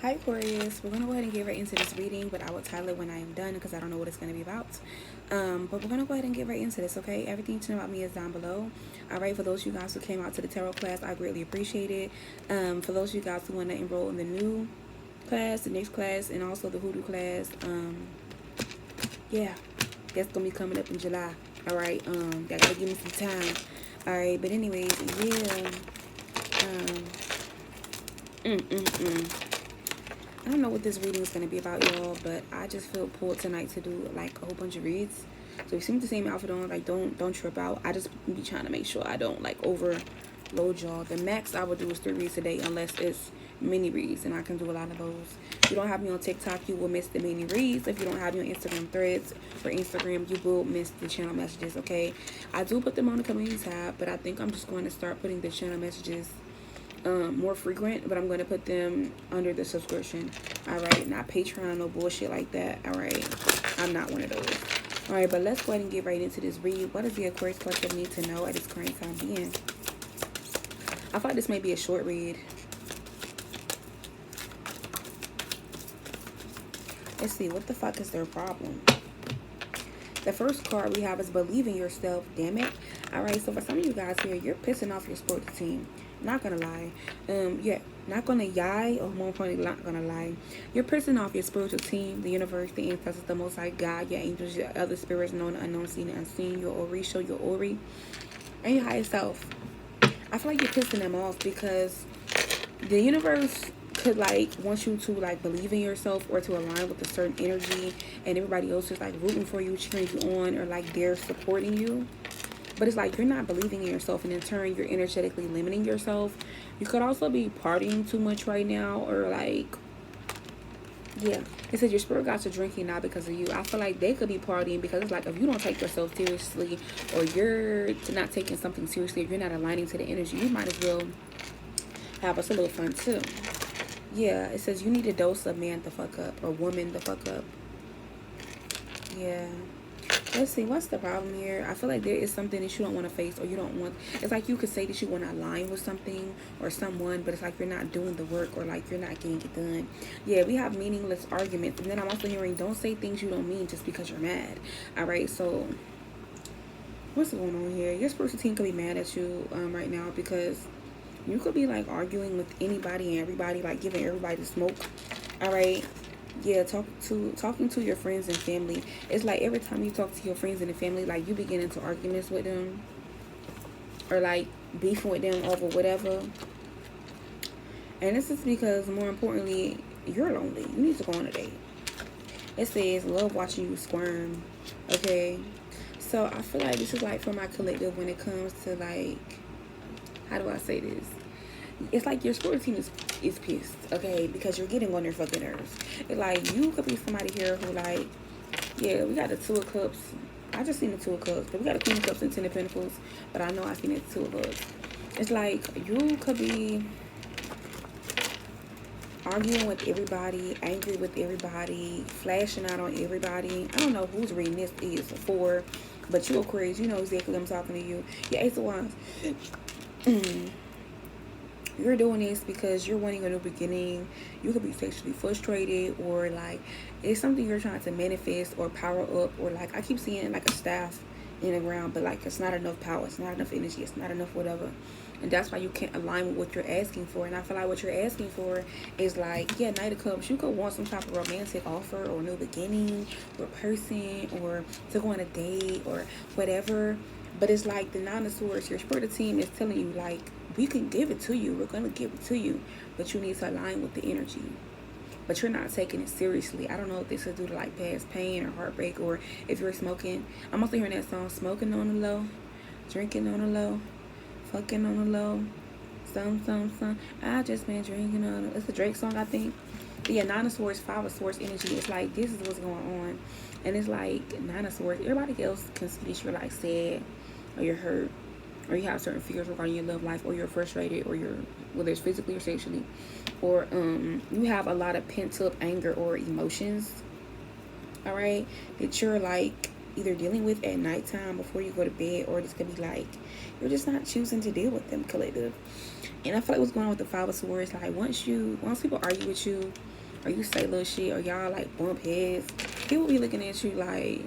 Hi Aquarius, we're going to go ahead and get right into this reading, but I will title it when I am done because I don't know what it's going to be about. But we're going to go ahead and get right into this, okay? Everything to know about me is down below. Alright, for those of you guys who came out to the tarot class, I greatly appreciate it. For those of you guys who want to enroll in the new class, the next class, and also the hoodoo class, yeah, that's going to be coming up in July. Alright, y'all got to give me some time. Alright, but anyways, yeah. I don't know what this reading is going to be about, y'all, but I just feel pulled tonight to do like a whole bunch of reads. So if you see me with the same outfit on, like don't trip out. I just be trying to make sure I don't like overload y'all. The max I would do is 3 reads a day unless it's mini reads, and I can do a lot of those. If you don't have me on TikTok, you will miss the mini reads. If you don't have me on Instagram threads or Instagram, you will miss the channel messages, okay? I do put them on the community tab, but I think I'm just going to start putting the channel messages more frequent, but I'm going to put them under the subscription. Alright, not Patreon, no bullshit like that. Alright, I'm not one of those. Alright, but let's go ahead and get right into this read. What does the Aquarius collective need to know at this current time being? I thought this may be a short read. Let's see, what the fuck is their problem? The first card we have is believe in yourself, damn it. Alright, so for some of you guys here, you're pissing off your sports team. Not gonna lie. Yeah, not gonna lie, or more importantly, not gonna lie. You're pissing off your spiritual team, the universe, the ancestors, the Most High God, your angels, your other spirits, known, unknown, seen, and unseen, your Orisha, your Ori, and your higher self. I feel like you're pissing them off because the universe could like want you to like believe in yourself or to align with a certain energy, and everybody else is like rooting for you, cheering you on, or like they're supporting you. But it's like you're not believing in yourself, and in turn you're energetically limiting yourself. You could also be partying too much right now, or like, yeah, it says your spirit guides are drinking now because of you. I feel like they could be partying because it's like if you don't take yourself seriously, or you're not taking something seriously, if you're not aligning to the energy, you might as well have us a little fun too. Yeah, it says you need a dose of man the fuck up, or woman the fuck up. Yeah. Let's see, what's the problem here? I feel like there is something that you don't want to face, or you don't want. It's like you could say that you want to align with something or someone, but it's like you're not doing the work, or like you're not getting it done. Yeah, we have meaningless arguments. And then I'm also hearing don't say things you don't mean just because you're mad. Alright, so what's going on here? Your spiritual team could be mad at you right now because you could be like arguing with anybody and everybody, like giving everybody the smoke. Alright. Yeah, talking to your friends and family. It's like every time you talk to your friends and the family, like you begin into arguments with them, or like beefing with them over whatever. And this is because, more importantly, you're lonely. You need to go on a date. It says love watching you squirm. Okay, so I feel like this is like for my collective when it comes to like, how do I say this? It's like your sports team is pissed, okay, because you're getting on their fucking nerves. It's like you could be somebody here who like, yeah, we got the 2 of Cups. I just seen the 2 of Cups, but we got the Queen of Cups and 10 of Pentacles, but I know I seen it 2 of Cups. It's like you could be arguing with everybody, angry with everybody, flashing out on everybody. I don't know who's reading this is for, but you Aquarius, you know exactly what I'm talking to you. Your Ace of Wands. You're doing this because you're wanting a new beginning. You could be sexually frustrated, or like it's something you're trying to manifest or power up, or like I keep seeing like a staff in the ground, but like it's not enough power, it's not enough energy, it's not enough whatever. And that's why you can't align with what you're asking for. And I feel like what you're asking for is like, yeah, Knight of Cups. You could want some type of romantic offer, or new beginning, or person, or to go on a date, or whatever. But it's like the 9 of Swords, your spirit team is telling you like, we can give it to you, we're going to give it to you, but you need to align with the energy. But you're not taking it seriously. I don't know if this is due to like past pain or heartbreak, or if you're smoking. I'm also hearing that song, smoking on the low, drinking on the low, fucking on the low, some. I just been drinking on the... It's a Drake song, I think. But yeah, 9 of Swords, 5 of Swords energy. It's like, this is what's going on. And it's like 9 of Swords. Everybody else can see that you're like sad, or you're hurt, or you have certain fears regarding your love life, or you're frustrated, or you're, whether it's physically or sexually, or you have a lot of pent up anger or emotions, all right, that you're like either dealing with at nighttime before you go to bed, or this could be like you're just not choosing to deal with them, collective. And I feel like what's going on with the 5 of Swords, like once people argue with you, or you say little shit, or y'all like bump heads, people be looking at you like,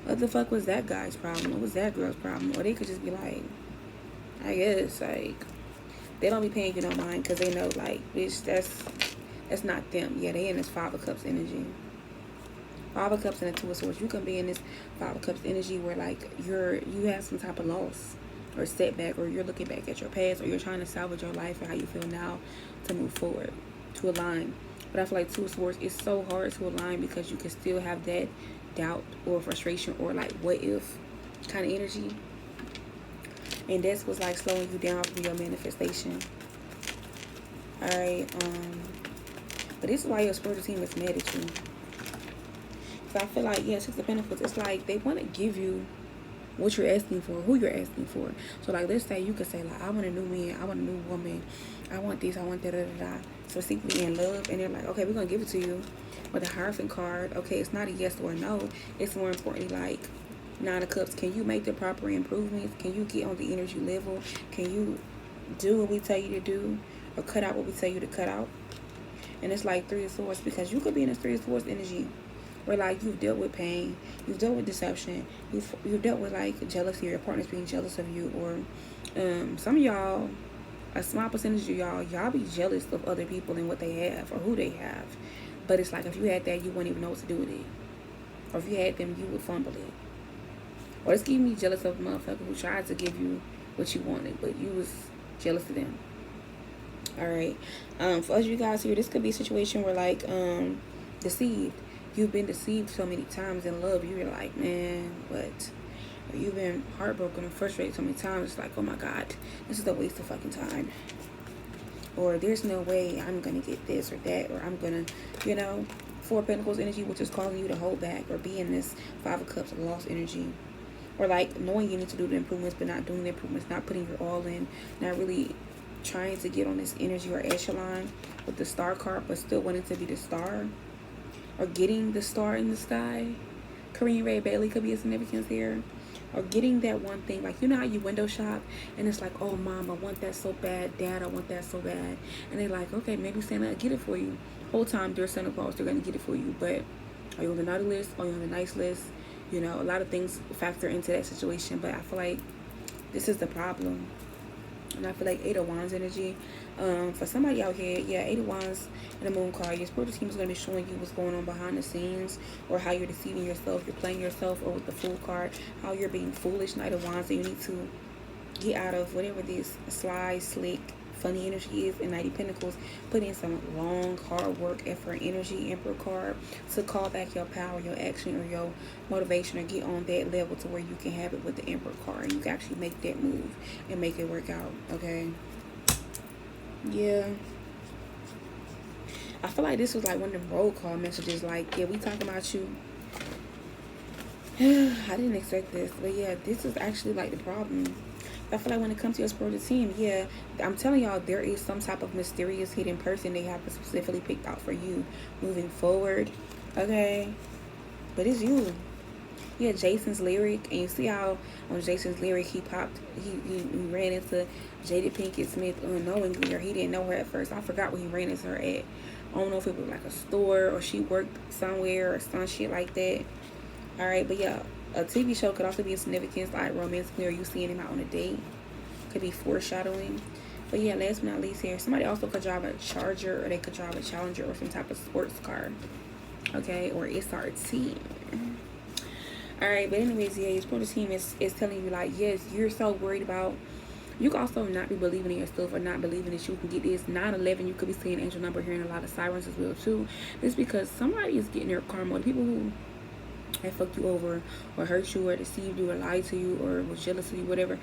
what the fuck was that guy's problem? What was that girl's problem? Or they could just be like, I guess, like, they don't be paying you no mind because they know, like, bitch, that's not them. Yeah, they in this Five of Cups energy. Five of Cups and the Two of Swords. You can be in this Five of Cups energy where, like, you have some type of loss or setback, or you're looking back at your past, or you're trying to salvage your life and how you feel now to move forward, to align. But I feel like Two of Swords is so hard to align because you can still have that doubt or frustration or like what if kind of energy, and that's what's like slowing you down from your manifestation. All right, but this is why your spiritual team is mad at you. So I feel like, yeah, Six of Pentacles, it's like they want to give you what you're asking for, who you're asking for. So like, let's say you could say like, I want a new man, I want a new woman, I want this, I want da da da da. Specifically in love, and they're like, okay, we're gonna give it to you. With the Hierophant card, okay, it's not a yes or a no. It's more importantly like Nine of Cups. Can you make the proper improvements? Can you get on the energy level? Can you do what we tell you to do, or cut out what we tell you to cut out? And it's like Three of Swords, because you could be in this Three of Swords energy where like you've dealt with pain, you've dealt with deception, you've dealt with like jealousy, or your partner's being jealous of you, or some of y'all, a small percentage of y'all be jealous of other people and what they have or who they have. But it's like if you had that, you wouldn't even know what to do with it. Or if you had them, you would fumble it. Or it's keeping me jealous of a motherfucker who tried to give you what you wanted, but you was jealous of them. Alright. For us, you guys here, this could be a situation where like deceived. You've been deceived so many times in love. You're like, man, what? Or you've been heartbroken or frustrated so many times. It's like, oh my God, this is a waste of fucking time. Or there's no way I'm going to get this or that, or I'm going to, you know, Four of Pentacles energy, which is causing you to hold back or be in this Five of Cups of lost energy. Or like knowing you need to do the improvements, but not doing the improvements, not putting your all in, not really trying to get on this energy or echelon with the Star card, but still wanting to be the star or getting the star in the sky. Korean Ray Bailey could be a significance here. Or getting that one thing, like, you know how you window shop and it's like, oh mom, I want that so bad, dad, I want that so bad, and they're like, okay, maybe Santa will get it for you. Whole time they're Santa Claus, they're gonna get it for you, but are you on the naughty list, are you on the nice list? You know, a lot of things factor into that situation, but I feel like this is the problem. And I feel like Eight of Wands energy, for somebody out here, yeah, Eight of Wands and the Moon card, your spiritual team is going to be showing you what's going on behind the scenes, or how you're deceiving yourself, you're playing yourself, or with the Fool card, how you're being foolish, Knight of Wands, and you need to get out of whatever this sly, slick, funny energy is. And Knight of Pentacles, put in some long, hard work, effort, energy, Emperor card, to call back your power, your action, or your motivation, or get on that level to where you can have it with the Emperor card, and you can actually make that move and make it work out, okay? Yeah. I feel like this was like one of them roll call messages, like, yeah, we talking about you. I didn't expect this, but yeah, this is actually like the problem. I feel like when it comes to your spiritual team, yeah, I'm telling y'all, there is some type of mysterious hidden person they have specifically picked out for you moving forward, okay? But it's you. Yeah, Jason's lyric, and you see how on Jason's lyric he ran into Jada Pinkett Smith unknowingly, or he didn't know her at first. I forgot where he ran into her at. I don't know if it was like a store or she worked somewhere or some shit like that. Alright, but yeah, a TV show could also be a significance, like romantically, or you seeing him out on a date. Could be foreshadowing. But yeah, last but not least here, somebody also could drive a Charger, or they could drive a Challenger, or some type of sports car. Okay, or SRT. Alright, but anyways, yeah, your spiritual team is telling you, like, yes, you're so worried about, you can also not be believing in yourself, or not believing that you can get this. 9/11, you could be seeing angel number, hearing a lot of sirens as well too. It's because somebody is getting their karma. The people who have fucked you over, or hurt you, or deceived you, or lied to you, or was jealous of you, whatever,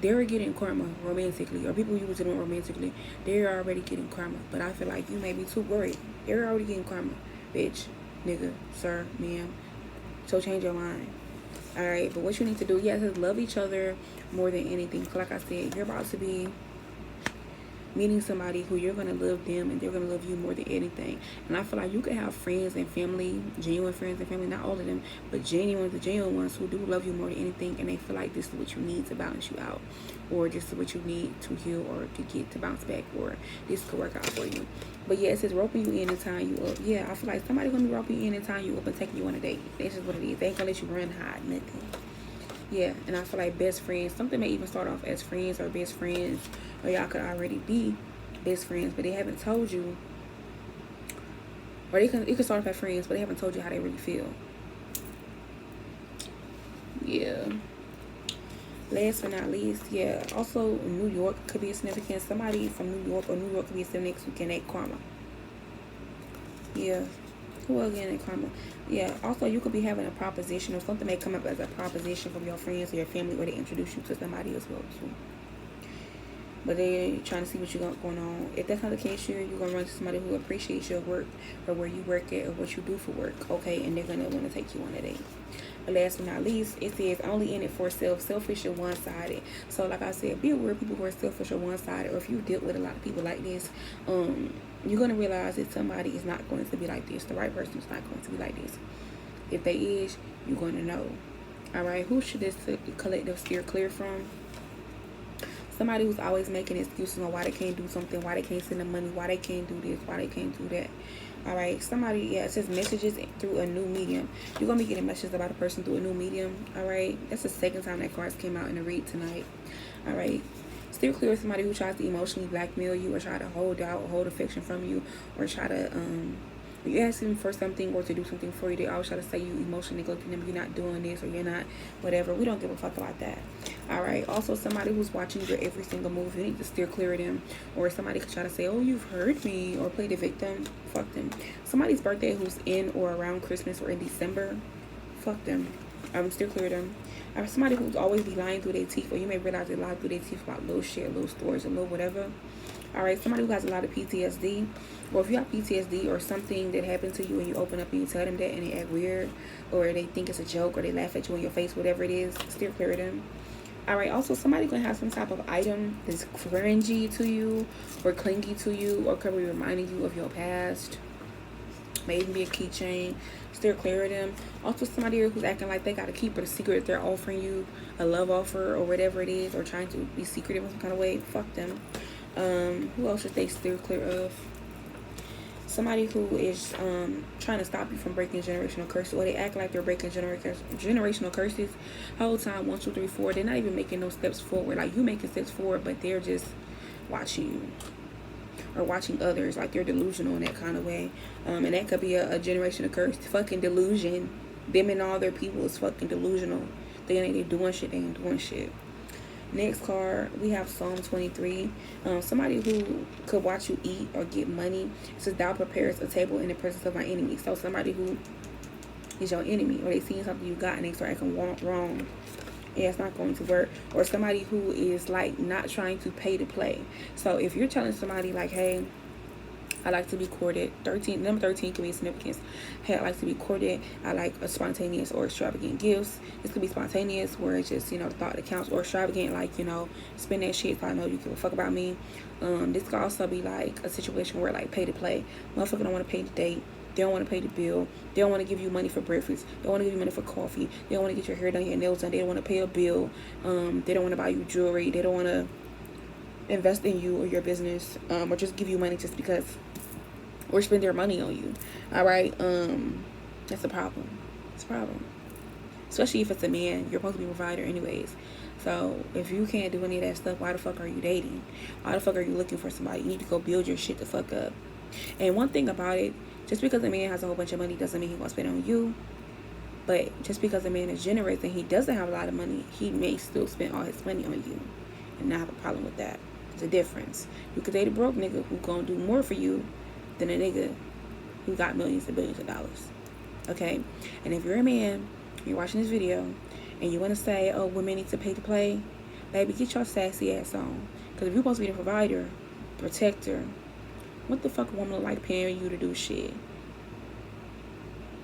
they're getting karma romantically. Or people you was doing romantically, they're already getting karma. But I feel like you may be too worried. They're already getting karma, bitch, nigga, sir, ma'am. So change your mind. Alright, but what you need to do, yes, is love each other more than anything. So like I said, you're about to be meeting somebody who you're going to love them and they're going to love you more than anything. And I feel like you can have friends and family, genuine friends and family, not all of them, but the genuine ones who do love you more than anything, and they feel like this is what you need to balance you out, or this is what you need to heal or to get to bounce back, or this could work out for you. But yeah, it says roping you in and tying you up. Yeah, I feel like somebody's going to be roping you in and tying you up and taking you on a date. That's just what it is. They ain't going to let you run, hide, nothing. Yeah, and I feel like best friends, something may even start off as friends or best friends, or y'all could already be best friends, but they haven't told you, or it could start off as friends, but they haven't told you how they really feel. Yeah. Last but not least, yeah, also New York could be a significant. Somebody from New York, or New York could be a significant next weekend at Karma. Yeah. Who again at Karma? Yeah, also you could be having a proposition, or something may come up as a proposition from your friends or your family, or they introduce you to somebody as well too. But they're trying to see what you got going on. If that's not the case, you're going to run to somebody who appreciates your work, or where you work at, or what you do for work, okay? And they're going to want to take you on a date. But last but not least, it says only in it for self, selfish and one-sided. So like I said, be aware of people who are selfish or one-sided, or if you deal with a lot of people like this, you're going to realize that somebody is not going to be like this. The right person is not going to be like this. If they is, you're going to know. All right, who should this collective steer clear from? Somebody who's always making excuses on why they can't do something, why they can't send the money, why they can't do this, why they can't do that. All right, somebody, yeah, it says messages through a new medium. You're going to be getting messages about a person through a new medium. All right, that's the second time that cards came out in the read tonight. All right, steer clear of somebody who tries to emotionally blackmail you, or try to hold out, or hold affection from you, or try to, you ask them for something or to do something for you, they always try to say you emotionally go to them, you're not doing this, or you're not whatever. We don't give a fuck about that. All right, also somebody who's watching your every single move, you need to steer clear of them. Or somebody could try to say, oh, you've heard me, or play the victim. Fuck them. Somebody's birthday who's in or around Christmas or in December, fuck them. Steer clear of them. Or somebody who's always be lying through their teeth, or you may realize they lie through their teeth about little shit, little stories, or little whatever. All right, somebody who has a lot of PTSD, or if you have PTSD or something that happened to you and you open up and you tell them that and they act weird, or they think it's a joke, or they laugh at you in your face, whatever it is, steer clear of them. All right, also somebody's going to have some type of item that's cringy to you, or clingy to you, or could be reminding you of your past. May even be a keychain. Steer clear of them. Also somebody who's acting like they got to keep it a secret if they're offering you a love offer or whatever it is, or trying to be secretive in some kind of way. Fuck them. Who else should they steer clear of? Somebody who is trying to stop you from breaking generational curses, or they act like they're breaking generational curses whole time. 1, 2, 3, 4. They're not even making no steps forward. Like, you making steps forward, but they're just watching you, or watching others, like they're delusional in that kind of way. And that could be a generational curse. Fucking delusion. Them and all their people is fucking delusional. They ain't doing shit. They ain't doing shit. Next card, we have Psalm 23. Somebody who could watch you eat or get money. It says, thou prepares a table in the presence of my enemy. So somebody who is your enemy, or they see something you got and they start acting wrong. Yeah, it's not going to work. Or somebody who is like not trying to pay to play. So if you're telling somebody like, hey, I like to be courted. Number 13 can be significance. Hey, I like to be courted. I like a spontaneous or extravagant gifts. This could be spontaneous, where it's just, the thought that counts, or extravagant, like, spend that shit if I know you give a fuck about me. This could also be like a situation where, like, pay to play. Motherfucker don't want to pay the date. They don't want to pay the bill. They don't want to give you money for breakfast. They don't want to give you money for coffee. They don't want to get your hair done, your nails done. They don't want to pay a bill. They don't want to buy you jewelry. They don't want to invest in you or your business, or just give you money just because, or spend their money on you. All right, that's a problem. It's a problem, especially if it's a man. You're supposed to be a provider anyways. So if you can't do any of that stuff, why the fuck are you dating? Why the fuck are you looking for somebody? You need to go build your shit the fuck up. And one thing about it, just because a man has a whole bunch of money doesn't mean he's gonna spend it on you. But just because a man is generous and he doesn't have a lot of money, he may still spend all his money on you, and not have a problem with that. There's a difference. You could date a broke nigga who gonna do more for you than a nigga who got millions and billions of dollars. Okay? And if you're a man, you're watching this video, and you want to say, oh, women need to pay to play, baby, get your sassy ass on. Because if you're supposed to be the provider, protector, what the fuck a woman look like paying you to do shit?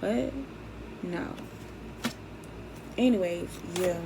What? No. Anyways, yeah.